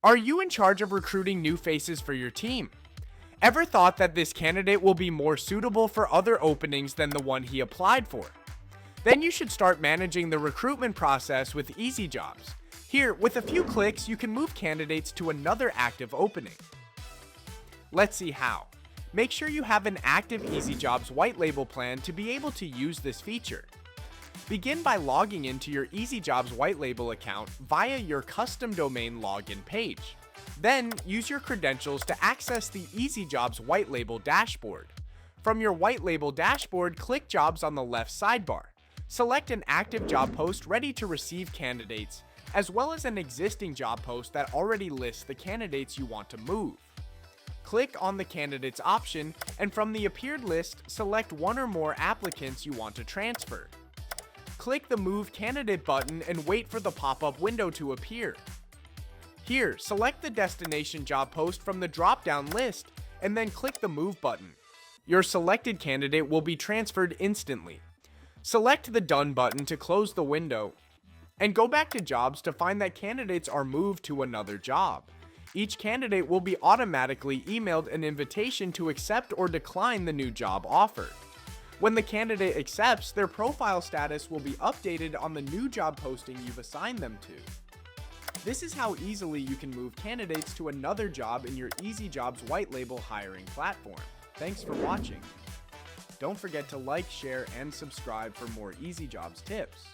Are you in charge of recruiting new faces for your team? Ever thought that this candidate will be more suitable for other openings than the one he applied for? Then you should start managing the recruitment process with EasyJobs. Here, with a few clicks, you can move candidates to another active opening. Let's see how. Make sure you have an active EasyJobs white label plan to be able to use this feature. Begin by logging into your EasyJobs white label account via your custom domain login page. Then, use your credentials to access the EasyJobs white label dashboard. From your white label dashboard, click Jobs on the left sidebar. Select an active job post ready to receive candidates, as well as an existing job post that already lists the candidates you want to move. Click on the Candidates option, and from the appeared list, select one or more applicants you want to transfer. Click the Move Candidate button and wait for the pop-up window to appear. Here, select the destination job post from the drop-down list, and then click the Move button. Your selected candidate will be transferred instantly. Select the Done button to close the window, and go back to Jobs to find that candidates are moved to another job. Each candidate will be automatically emailed an invitation to accept or decline the new job offer. When the candidate accepts, their profile status will be updated on the new job posting you've assigned them to. This is how easily you can move candidates to another job in your EasyJobs white label hiring platform. Thanks for watching. Don't forget to like, share, and subscribe for more EasyJobs tips.